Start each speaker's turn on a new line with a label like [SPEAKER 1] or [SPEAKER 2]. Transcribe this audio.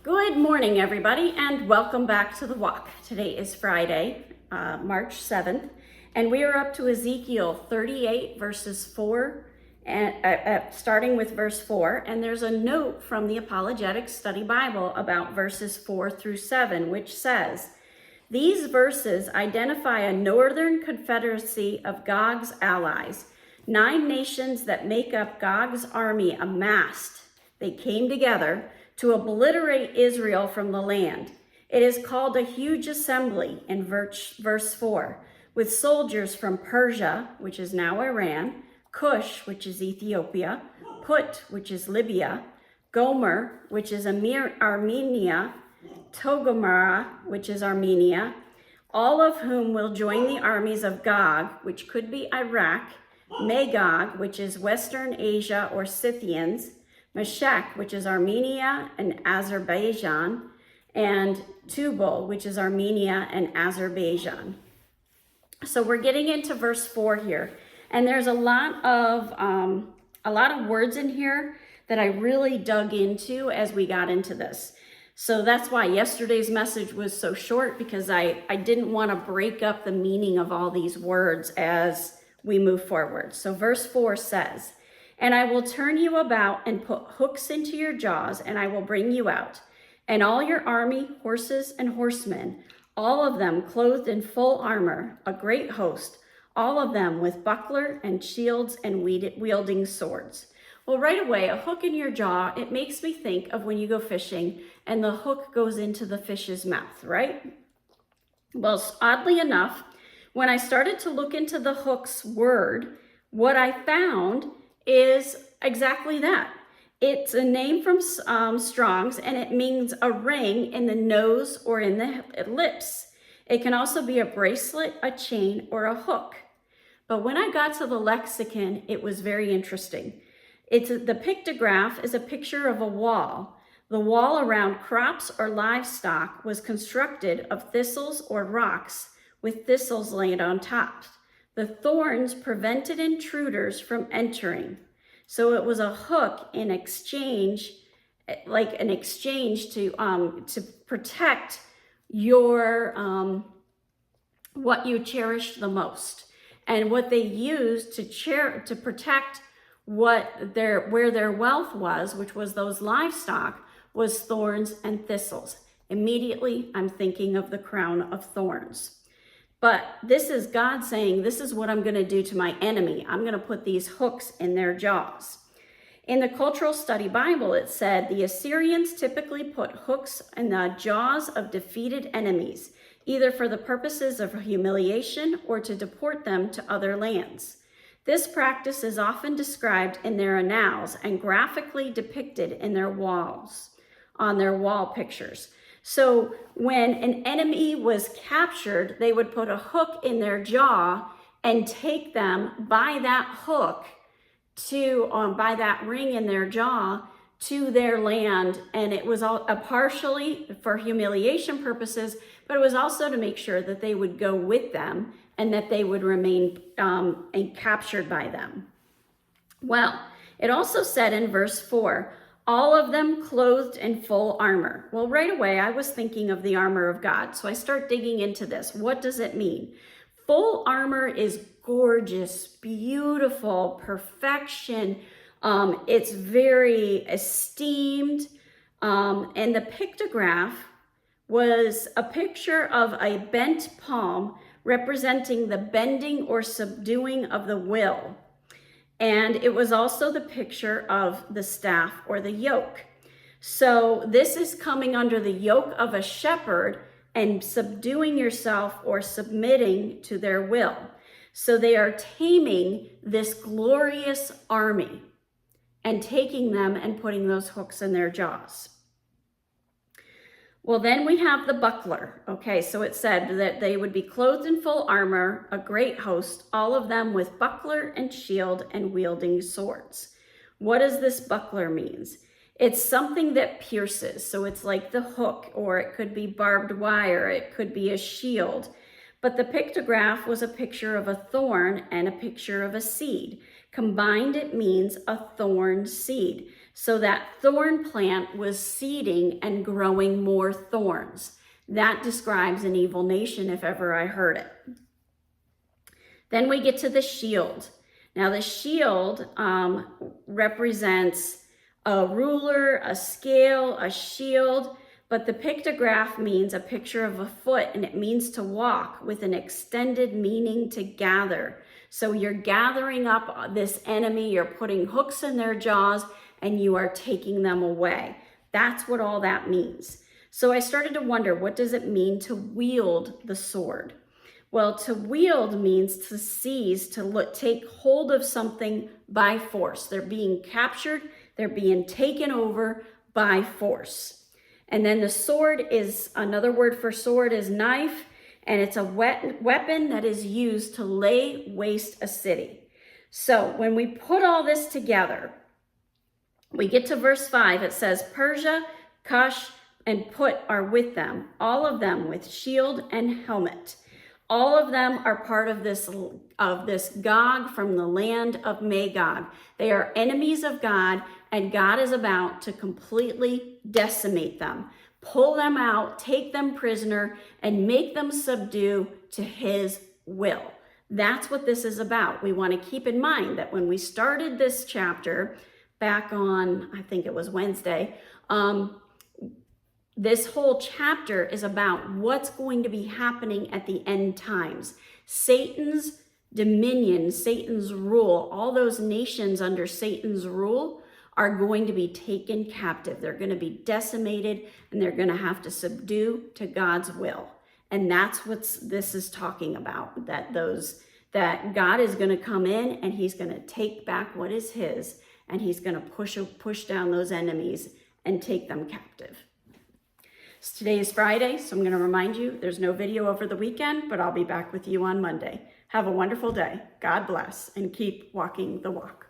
[SPEAKER 1] Good morning, everybody, and welcome back to the walk. Today is Friday, March 7th, and we are up to Ezekiel 38, verses 4, and starting with verse 4. And there's a note from the Apologetic Study Bible about verses 4 through 7, which says, "These verses identify a northern confederacy of Gog's allies, 9 nations that make up Gog's army amassed. They came together to obliterate Israel from the land. It is called a huge assembly in verse 4, with soldiers from Persia, which is now Iran, Cush, which is Ethiopia, Put, which is Libya, Gomer, which is Armenia, Togarmah, which is Armenia, all of whom will join the armies of Gog, which could be Iraq, Magog, which is Western Asia or Scythians, Meshech, which is Armenia and Azerbaijan, and Tubal, which is Armenia and Azerbaijan." So we're getting into verse 4 here, and there's a lot of words in here that I really dug into as we got into this. So that's why yesterday's message was so short, because I didn't want to break up the meaning of all these words as we move forward. So verse 4 says, "And I will turn you about and put hooks into your jaws, and I will bring you out, and all your army, horses and horsemen, all of them clothed in full armor, a great host, all of them with buckler and shields and wielding swords." Well, right away, a hook in your jaw, it makes me think of when you go fishing and the hook goes into the fish's mouth, right? Well, oddly enough, when I started to look into the hook's word, what I found is exactly that. It's a name from Strong's, and it means a ring in the nose or in the lips. It can also be a bracelet, a chain, or a hook. But when I got to the lexicon, it was very interesting. The pictograph is a picture of a wall. The wall around crops or livestock was constructed of thistles or rocks with thistles laid on top. The thorns prevented intruders from entering. So it was a hook in exchange, like an exchange to protect your what you cherished the most, and what they used to protect where their wealth was, which was those livestock, was thorns and thistles. Immediately, I'm thinking of the crown of thorns. But this is God saying, this is what I'm going to do to my enemy. I'm going to put these hooks in their jaws. In the Cultural Study Bible, it said the Assyrians typically put hooks in the jaws of defeated enemies, either for the purposes of humiliation or to deport them to other lands. This practice is often described in their annals and graphically depicted in their walls, on their wall pictures. So when an enemy was captured, they would put a hook in their jaw and take them by that hook by that ring in their jaw to their land. And it was all partially for humiliation purposes, but it was also to make sure that they would go with them and that they would remain captured by them. Well, it also said in verse 4, all of them clothed in full armor. Well, right away, I was thinking of the armor of God. So I start digging into this. What does it mean? Full armor is gorgeous, beautiful, perfection. It's very esteemed. And the pictograph was a picture of a bent palm representing the bending or subduing of the will. And it was also the picture of the staff or the yoke. So this is coming under the yoke of a shepherd and subduing yourself or submitting to their will. So they are taming this glorious army and taking them and putting those hooks in their jaws. Well, then we have the buckler. Okay, so it said that they would be clothed in full armor, a great host, all of them with buckler and shield and wielding swords. What does this buckler means? It's something that pierces. So it's like the hook, or it could be barbed wire. It could be a shield. But the pictograph was a picture of a thorn and a picture of a seed. Combined, it means a thorn seed. So that thorn plant was seeding and growing more thorns. That describes an evil nation if ever I heard it. Then we get to the shield. Now the shield represents a ruler, a scale, a shield, but the pictograph means a picture of a foot, and it means to walk with an extended meaning to gather. So you're gathering up this enemy, you're putting hooks in their jaws, and you are taking them away. That's what all that means. So I started to wonder, what does it mean to wield the sword? Well, to wield means to seize, to take hold of something by force. They're being captured, they're being taken over by force. And then the sword is, another word for sword is knife, and it's a weapon that is used to lay waste a city. So when we put all this together, we get to verse 5. It says, Persia, Cush, and Put are with them, all of them with shield and helmet. All of them are part of this Gog from the land of Magog. They are enemies of God, and God is about to completely decimate them, pull them out, take them prisoner, and make them subdue to his will. That's what this is about. We want to keep in mind that when we started this chapter back on, I think it was Wednesday, this whole chapter is about what's going to be happening at the end times. Satan's dominion, Satan's rule, all those nations under Satan's rule are going to be taken captive. They're going to be decimated, and they're going to have to subdue to God's will. And that's what this is talking about, that God is going to come in and he's going to take back what is his, and he's going to push down those enemies and take them captive. So today is Friday, so I'm going to remind you there's no video over the weekend, but I'll be back with you on Monday. Have a wonderful day. God bless, and keep walking the walk.